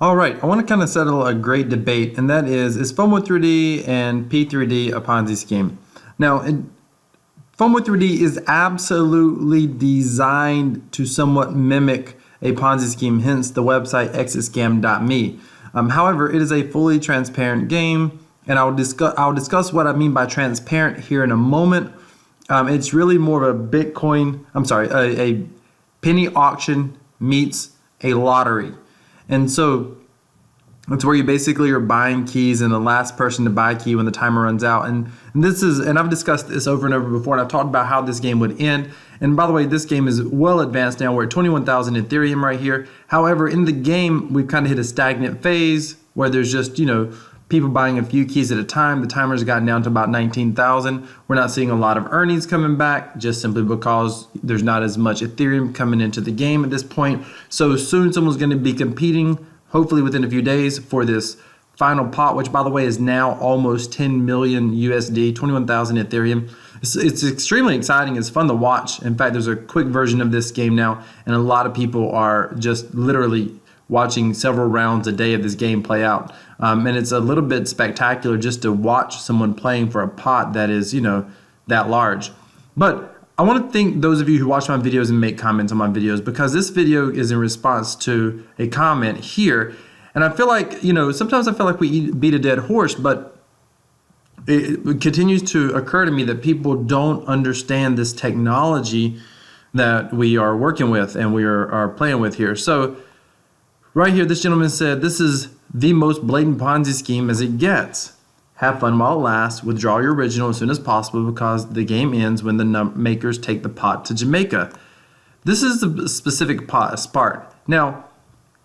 All right, I want to kind of settle a great debate, and that is FOMO 3D and P3D a Ponzi scheme? Now, FOMO 3D is absolutely designed to somewhat mimic a Ponzi scheme, hence the website exitscam.me. However, it is a fully transparent game, and I'll discuss what I mean by transparent here in a moment. It's really more of a penny auction meets a lottery. And so it's where you basically are buying keys and the last person to buy a key when the timer runs out. And I've discussed this over and over before, and I've talked about how this game would end. And by the way, this game is well advanced now. We're at 21,000 Ethereum right here. However, in the game, we've kind of hit a stagnant phase where there's just, people buying a few keys at a time. The timer's gotten down to about 19,000. We're not seeing a lot of earnings coming back just simply because there's not as much Ethereum coming into the game at this point. So soon someone's going to be competing, hopefully within a few days, for this final pot, which by the way is now almost 10 million USD, 21,000 Ethereum. It's extremely exciting. It's fun to watch. In fact, there's a quick version of this game now, and a lot of people are just literally watching several rounds a day of this game play out. And it's a little bit spectacular just to watch someone playing for a pot that is, that large. But I want to thank those of you who watch my videos and make comments on my videos, because this video is in response to a comment here. And I feel like, sometimes I feel like we beat a dead horse, but it continues to occur to me that people don't understand this technology that we are working with and we are playing with here. So right here, this gentleman said, "This is the most blatant Ponzi scheme as it gets. Have fun while it lasts. Withdraw your original as soon as possible because the game ends when the makers take the pot to Jamaica." This is the specific part. Now,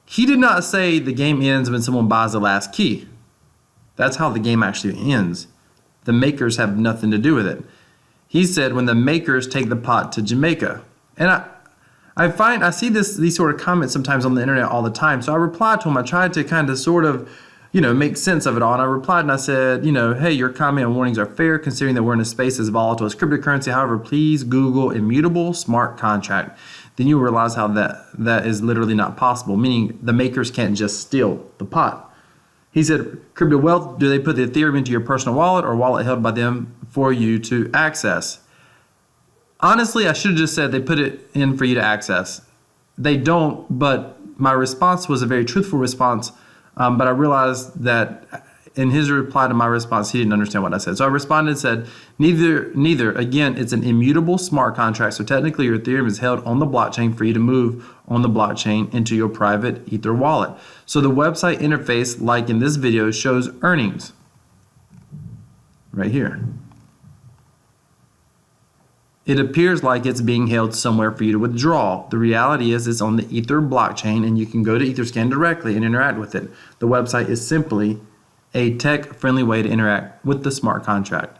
he did not say the game ends when someone buys the last key. That's how the game actually ends. The makers have nothing to do with it. He said when the makers take the pot to Jamaica. And I see these sort of comments sometimes on the internet all the time. So I replied to him. I tried to kind of sort of, make sense of it all. And I replied and I said, hey, your comment and warnings are fair considering that we're in a space as volatile as cryptocurrency. However, please Google immutable smart contract. Then you realize how that is literally not possible, meaning the makers can't just steal the pot. He said, crypto wealth, do they put the Ethereum into your personal wallet or wallet held by them for you to access? Honestly, I should have just said they put it in for you to access. They don't, but my response was a very truthful response. But I realized that in his reply to my response, he didn't understand what I said. So I responded and said, neither. Again, it's an immutable smart contract. So technically your Ethereum is held on the blockchain for you to move on the blockchain into your private Ether wallet. So the website interface, like in this video, shows earnings right here. It appears like it's being held somewhere for you to withdraw. The reality is it's on the Ether blockchain and you can go to Etherscan directly and interact with it. The website is simply a tech-friendly way to interact with the smart contract.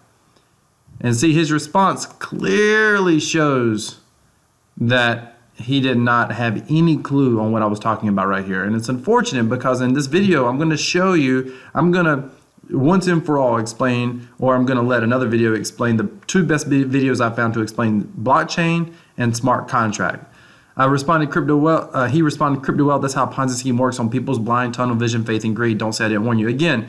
And see, his response clearly shows that he did not have any clue on what I was talking about right here. And it's unfortunate because in this video, I'm going to show you, I'm going to once and for all explain, or I'm going to let another video explain the two best videos I found to explain blockchain and smart contract. He responded, crypto wealth, that's how Ponzi scheme works on people's blind tunnel vision, faith, and greed. Don't say I didn't warn you. Again,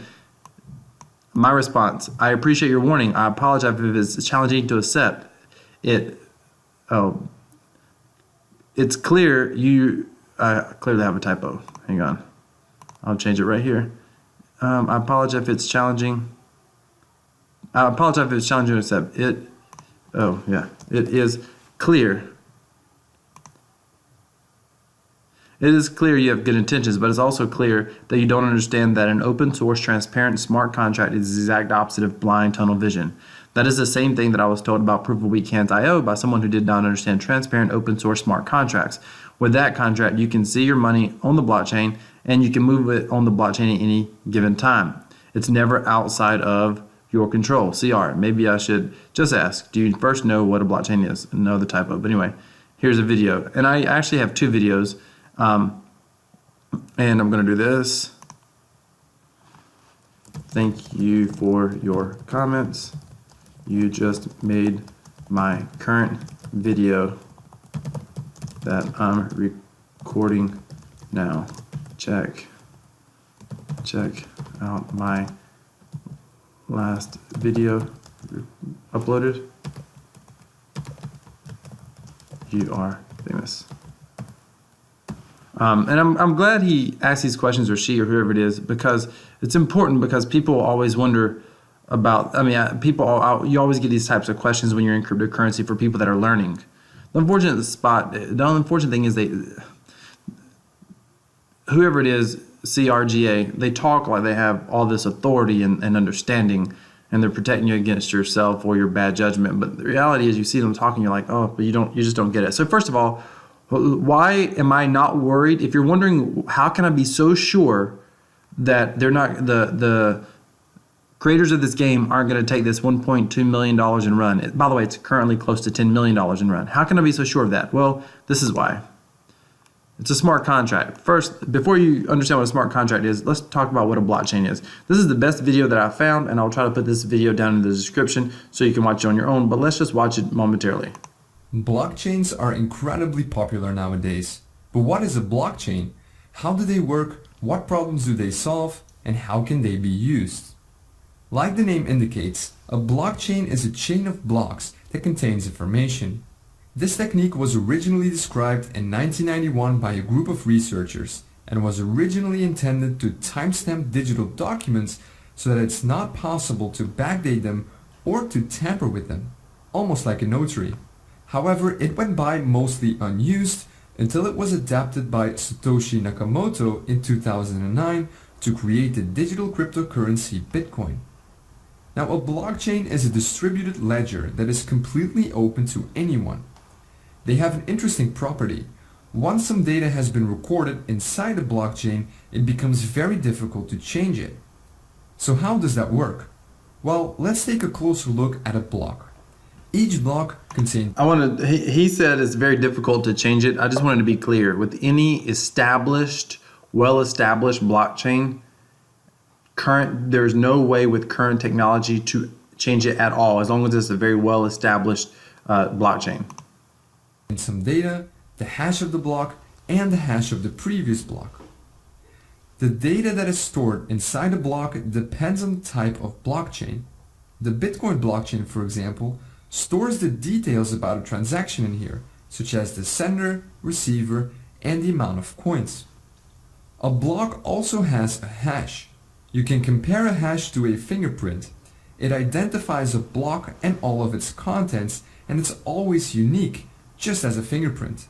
my response, I appreciate your warning. I apologize if it's challenging to accept it. It's clear you clearly have a typo. Hang on. I'll change it right here. I apologize if it's challenging. I apologize if it's challenging to accept it. Oh, yeah. It is clear. It is clear you have good intentions, but it's also clear that you don't understand that an open source, transparent, smart contract is the exact opposite of blind tunnel vision. That is the same thing that I was told about Proof of Weak Hands.io by someone who did not understand transparent, open source, smart contracts. With that contract, you can see your money on the blockchain and you can move it on the blockchain at any given time. It's never outside of your control. CR, maybe I should just ask, do you first know what a blockchain is? Know the typo. But anyway, here's a video. And I actually have two videos. And I'm going to do this. Thank you for your comments. You just made my current video that I'm recording now. Check check out my last video uploaded. You are famous. And I'm glad he asked these questions, or she, or whoever it is, because it's important, because people always wonder about, you always get these types of questions when you're in cryptocurrency for people that are learning. The unfortunate thing is whoever it is, CRGA, they talk like they have all this authority and understanding, and they're protecting you against yourself or your bad judgment. But the reality is, you see them talking, you're like, oh, but you just don't get it. So first of all, why am I not worried? If you're wondering, how can I be so sure that they're not, the creators of this game aren't going to take this $1.2 million and run? By the way, it's currently close to $10 million and run. How can I be so sure of that? Well, this is why. It's a smart contract. First, before you understand what a smart contract is, let's talk about what a blockchain is. This is the best video that I found, and I'll try to put this video down in the description so you can watch it on your own, but let's just watch it momentarily. Blockchains are incredibly popular nowadays. But what is a blockchain? How do they work? What problems do they solve? And how can they be used? Like the name indicates, a blockchain is a chain of blocks that contains information. This technique was originally described in 1991 by a group of researchers and was originally intended to timestamp digital documents so that it's not possible to backdate them or to tamper with them, almost like a notary. However, it went by mostly unused until it was adapted by Satoshi Nakamoto in 2009 to create the digital cryptocurrency Bitcoin. Now, a blockchain is a distributed ledger that is completely open to anyone. They have an interesting property. Once some data has been recorded inside a blockchain, it becomes very difficult to change it. So how does that work? Well, let's take a closer look at a block. Each block contains... He said it's very difficult to change it. I just wanted to be clear. With any well-established blockchain, there's no way with current technology to change it at all, as long as it's a very well-established blockchain. Some data, the hash of the block, and the hash of the previous block. The data that is stored inside a block depends on the type of blockchain. The Bitcoin blockchain, for example, stores the details about a transaction in here, such as the sender, receiver, and the amount of coins. A block also has a hash. You can compare a hash to a fingerprint. It identifies a block and all of its contents, and it's always unique, just as a fingerprint.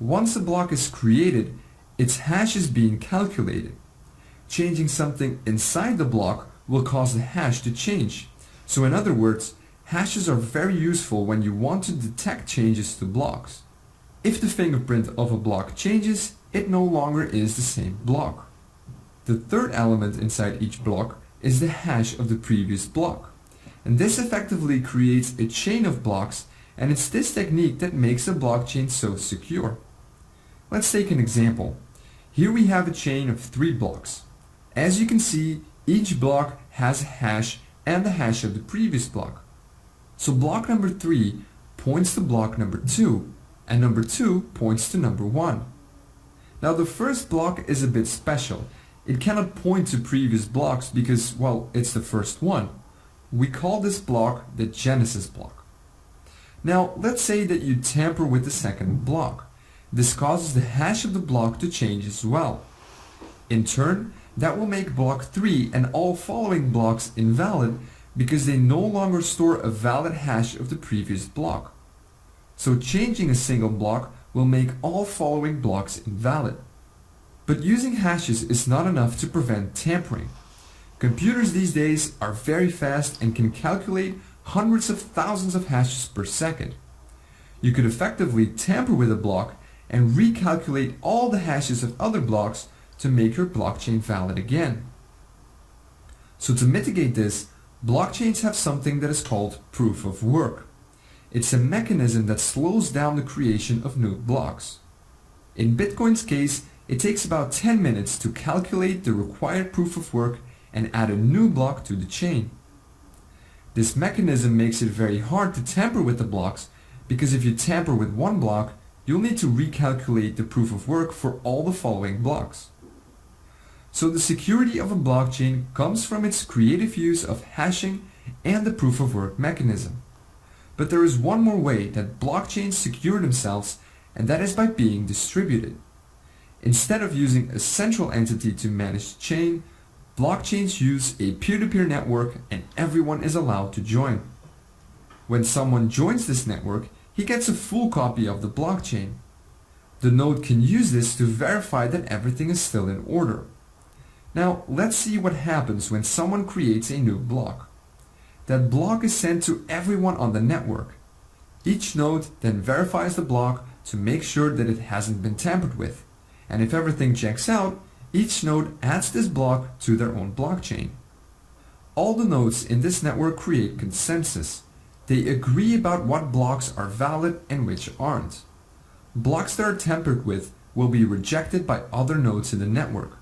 Once a block is created, its hash is being calculated. Changing something inside the block will cause the hash to change. So in other words, hashes are very useful when you want to detect changes to blocks. If the fingerprint of a block changes, it no longer is the same block. The third element inside each block is the hash of the previous block. And this effectively creates a chain of blocks, and it's this technique that makes a blockchain so secure. Let's take an example. Here we have a chain of 3 blocks. As you can see, each block has a hash and the hash of the previous block. So block number 3 points to block number 2, and number 2 points to number 1. Now the first block is a bit special. It cannot point to previous blocks because, well, it's the first one. We call this block the Genesis block. Now let's say that you tamper with the second block. This causes the hash of the block to change as well. In turn, that will make block 3 and all following blocks invalid because they no longer store a valid hash of the previous block. So changing a single block will make all following blocks invalid. But using hashes is not enough to prevent tampering. Computers these days are very fast and can calculate hundreds of thousands of hashes per second. You could effectively tamper with a block and recalculate all the hashes of other blocks to make your blockchain valid again. So to mitigate this, blockchains have something that is called proof of work. It's a mechanism that slows down the creation of new blocks. In Bitcoin's case, it takes about 10 minutes to calculate the required proof of work and add a new block to the chain. This mechanism makes it very hard to tamper with the blocks because if you tamper with one block, you'll need to recalculate the proof of work for all the following blocks. So the security of a blockchain comes from its creative use of hashing and the proof of work mechanism. But there is one more way that blockchains secure themselves, and that is by being distributed. Instead of using a central entity to manage the chain, blockchains use a peer-to-peer network and everyone is allowed to join. When someone joins this network, he gets a full copy of the blockchain. The node can use this to verify that everything is still in order. Now let's see what happens when someone creates a new block. That block is sent to everyone on the network. Each node then verifies the block to make sure that it hasn't been tampered with. And if everything checks out, each node adds this block to their own blockchain. All the nodes in this network create consensus. They agree about what blocks are valid and which aren't. Blocks that are tampered with will be rejected by other nodes in the network.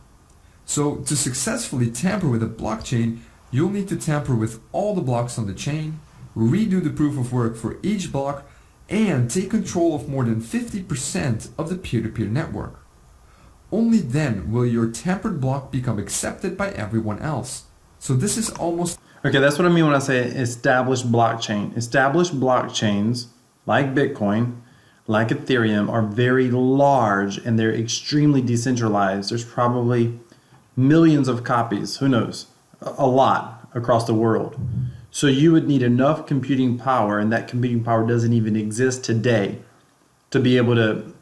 So to successfully tamper with a blockchain, you'll need to tamper with all the blocks on the chain, redo the proof of work for each block, and take control of more than 50% of the peer-to-peer network. Only then will your tampered block become accepted by everyone else. So this is almost... Okay, that's what I mean when I say established blockchain. Established blockchains, like Bitcoin, like Ethereum, are very large and they're extremely decentralized. There's probably millions of copies, who knows, a lot across the world. So you would need enough computing power, and that computing power doesn't even exist today, to be able to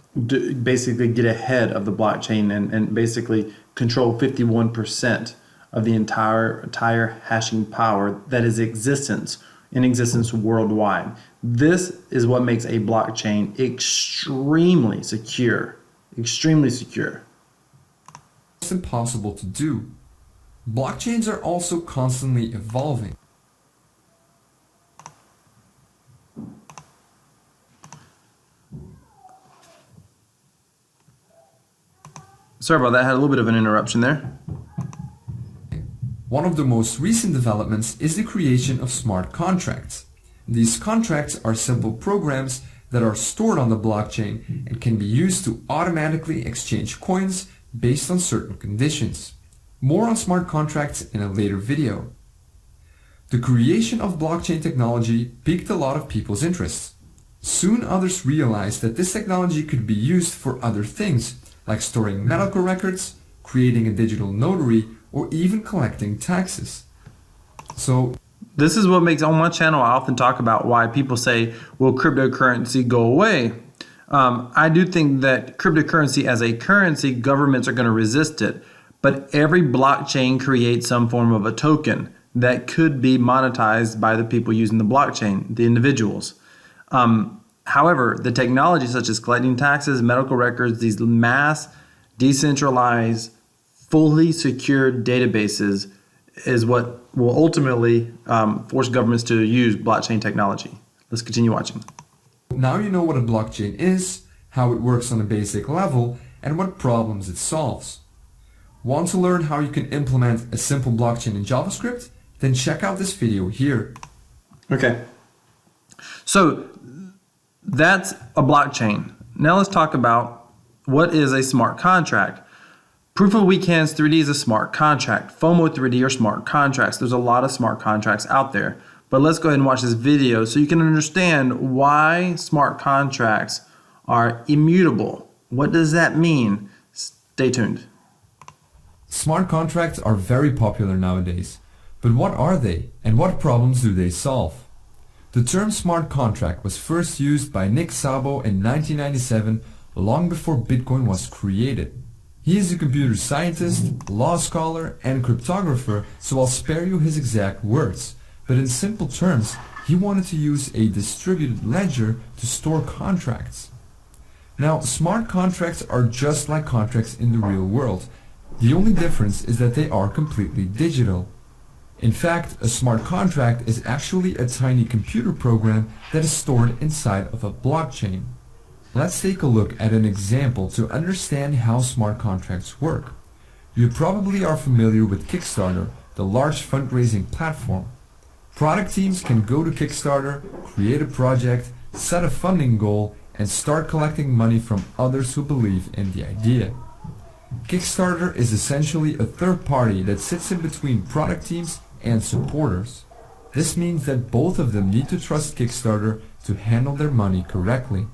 basically get ahead of the blockchain and basically control 51% of the entire hashing power that is in existence worldwide. This is what makes a blockchain extremely secure, extremely secure. It's impossible to do. Blockchains are also constantly evolving. Sorry about that, I had a little bit of an interruption there. One of the most recent developments is the creation of smart contracts. These contracts are simple programs that are stored on the blockchain and can be used to automatically exchange coins based on certain conditions. More on smart contracts in a later video. The creation of blockchain technology piqued a lot of people's interest. Soon others realized that this technology could be used for other things, like storing medical records, creating a digital notary, or even collecting taxes. So this is what makes, on my channel, I often talk about why people say, will cryptocurrency go away? I do think that cryptocurrency as a currency, governments are going to resist it. But every blockchain creates some form of a token that could be monetized by the people using the blockchain, the individuals. However, the technology such as collecting taxes, medical records, these mass, decentralized, fully secured databases is what will ultimately force governments to use blockchain technology. Let's continue watching. Now you know what a blockchain is, how it works on a basic level, and what problems it solves. Want to learn how you can implement a simple blockchain in JavaScript? Then check out this video here. Okay. So that's a blockchain. Now let's talk about what is a smart contract. Proof of Weak Hands 3D is a smart contract. FOMO 3D are smart contracts. There's a lot of smart contracts out there. But let's go ahead and watch this video so you can understand why smart contracts are immutable. What does that mean? Stay tuned. Smart contracts are very popular nowadays. But what are they, and what problems do they solve? The term smart contract was first used by Nick Szabo in 1997, long before Bitcoin was created. He is a computer scientist, law scholar, and cryptographer, so I'll spare you his exact words. But in simple terms, he wanted to use a distributed ledger to store contracts. Now, smart contracts are just like contracts in the real world. The only difference is that they are completely digital. In fact, a smart contract is actually a tiny computer program that is stored inside of a blockchain. Let's take a look at an example to understand how smart contracts work. You probably are familiar with Kickstarter, the large fundraising platform. Product teams can go to Kickstarter, create a project, set a funding goal, and start collecting money from others who believe in the idea. Kickstarter is essentially a third party that sits in between product teams and supporters. This means that both of them need to trust Kickstarter to handle their money correctly.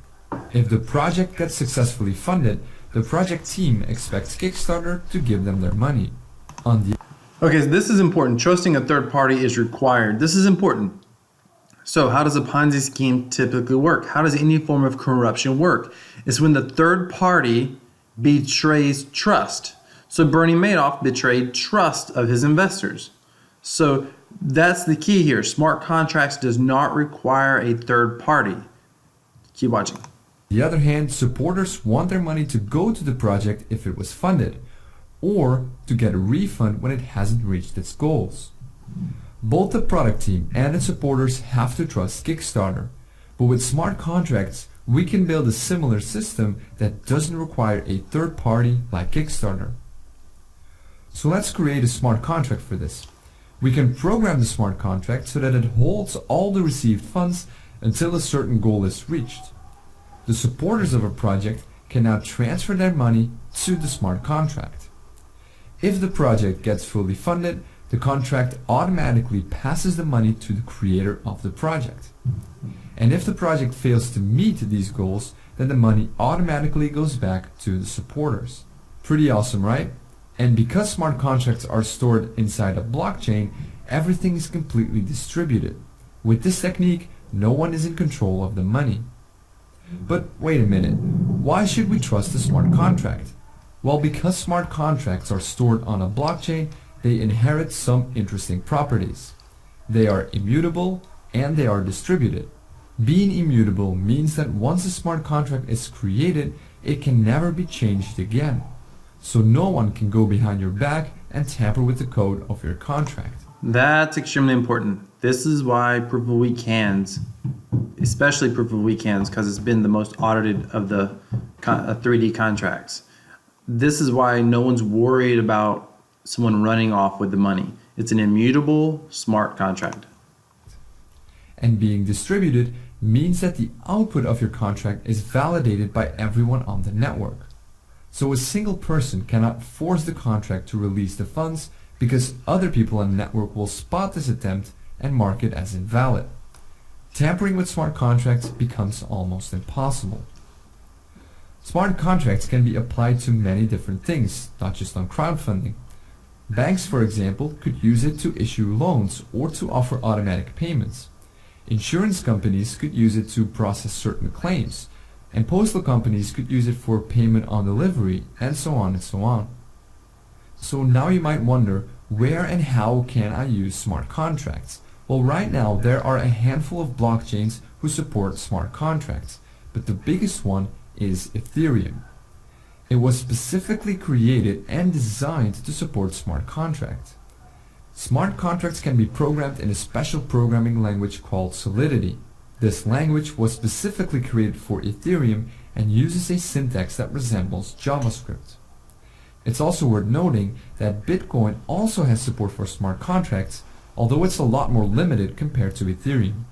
If the project gets successfully funded, the project team expects Kickstarter to give them their money. Okay, so this is important. Trusting a third party is required. This is important. So how does a Ponzi scheme typically work? How does any form of corruption work? It's when the third party betrays trust. So Bernie Madoff betrayed trust of his investors. So that's the key here. Smart contracts does not require a third party. Keep watching. On the other hand, supporters want their money to go to the project if it was funded, or to get a refund when it hasn't reached its goals. Both the product team and its supporters have to trust Kickstarter, but with smart contracts, we can build a similar system that doesn't require a third party like Kickstarter. So let's create a smart contract for this. We can program the smart contract so that it holds all the received funds until a certain goal is reached. The supporters of a project can now transfer their money to the smart contract. If the project gets fully funded, the contract automatically passes the money to the creator of the project. And if the project fails to meet these goals, then the money automatically goes back to the supporters. Pretty awesome, right? And because smart contracts are stored inside a blockchain, everything is completely distributed. With this technique, no one is in control of the money. But wait a minute, why should we trust a smart contract? Well, because smart contracts are stored on a blockchain, they inherit some interesting properties. They are immutable and they are distributed. Being immutable means that once a smart contract is created, it can never be changed again. So no one can go behind your back and tamper with the code of your contract. That's extremely important. This is why proof of weak hands, especially proof of weak hands, because it's been the most audited of the 3D contracts. This is why no one's worried about someone running off with the money. It's an immutable smart contract. And being distributed means that the output of your contract is validated by everyone on the network. So a single person cannot force the contract to release the funds because other people on the network will spot this attempt and mark it as invalid. Tampering with smart contracts becomes almost impossible. Smart contracts can be applied to many different things, not just on crowdfunding. Banks, for example, could use it to issue loans or to offer automatic payments. Insurance companies could use it to process certain claims, and postal companies could use it for payment on delivery, and so on and so on. So now you might wonder, where and how can I use smart contracts? Well, right now there are a handful of blockchains who support smart contracts, but the biggest one is Ethereum. It was specifically created and designed to support smart contracts. Smart contracts can be programmed in a special programming language called Solidity. This language was specifically created for Ethereum and uses a syntax that resembles JavaScript. It's also worth noting that Bitcoin also has support for smart contracts, although it's a lot more limited compared to Ethereum.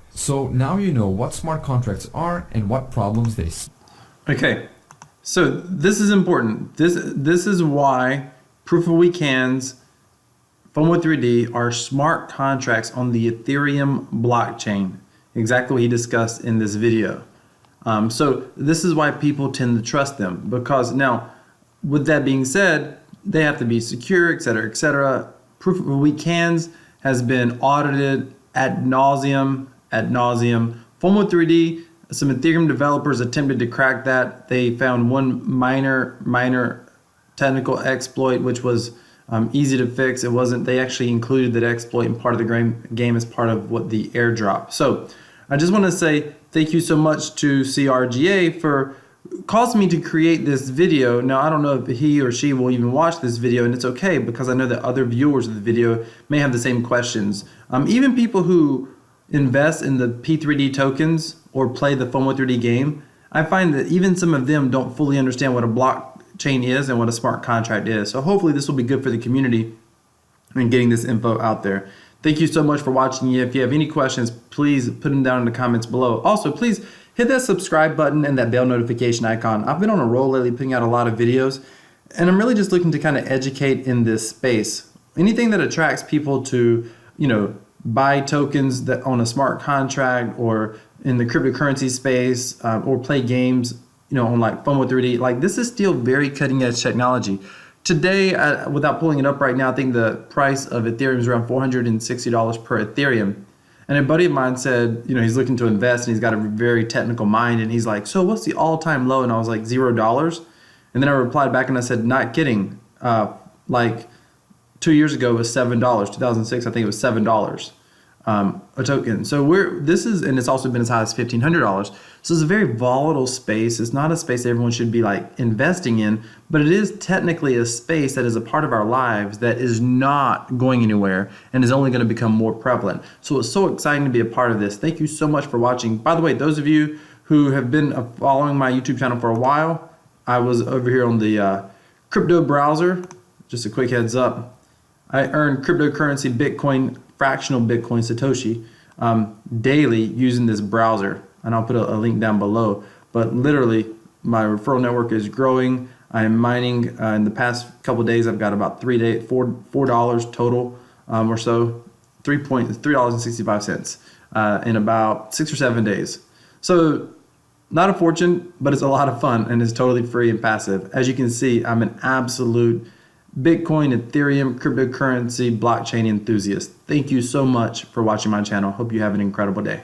So now you know what smart contracts are and what problems they solve. Okay, so this is important. This is why proof of weak hands, FOMO 3D are smart contracts on the Ethereum blockchain. Exactly what he discussed in this video. So this is why people tend to trust them, because now, with that being said, they have to be secure, etc., etc. Proof of weak hands has been audited ad nauseum. FOMO 3D, some Ethereum developers attempted to crack that. They found one minor technical exploit, which was easy to fix. It wasn't. They actually included that exploit in part of the game as part of what the airdrop. So I just want to say thank you so much to CRGA for causing me to create this video. Now, I don't know if he or she will even watch this video, and it's okay because I know that other viewers of the video may have the same questions. Even people who invest in the P3D tokens or play the FOMO 3D game, I find that even some of them don't fully understand what a blockchain is and what a smart contract is. So hopefully this will be good for the community and getting this info out there. Thank you so much for watching. If you have any questions, please put them down in the comments below. Also, please hit that subscribe button and that bell notification icon. I've been on a roll lately putting out a lot of videos. And I'm really just looking to kind of educate in this space. Anything that attracts people to, buy tokens that on a smart contract or in the cryptocurrency space, or play games, on like FOMO 3D, like this is still very cutting edge technology. Today, without pulling it up right now, I think the price of Ethereum is around $460 per Ethereum. And a buddy of mine said, he's looking to invest and he's got a very technical mind. And he's like, so what's the all-time low? And I was like, $0. And then I replied back and I said, not kidding. Like 2 years ago it was $7. 2006, I think it was $7 a token. So and it's also been as high as $1,500. So it's a very volatile space. It's not a space that everyone should be like investing in, but it is technically a space that is a part of our lives that is not going anywhere and is only going to become more prevalent. So it's so exciting to be a part of this. Thank you so much for watching. By the way, those of you who have been following my YouTube channel for a while, I was over here on the crypto browser. Just a quick heads up. I earn cryptocurrency Bitcoin, fractional Bitcoin Satoshi daily using this browser. And I'll put a link down below. But literally, my referral network is growing. I am mining. In the past couple of days, I've got about $4 total or so, $3.65 in about 6 or 7 days. So not a fortune, but it's a lot of fun and it's totally free and passive. As you can see, I'm an absolute Bitcoin, Ethereum, cryptocurrency, blockchain enthusiast. Thank you so much for watching my channel. Hope you have an incredible day.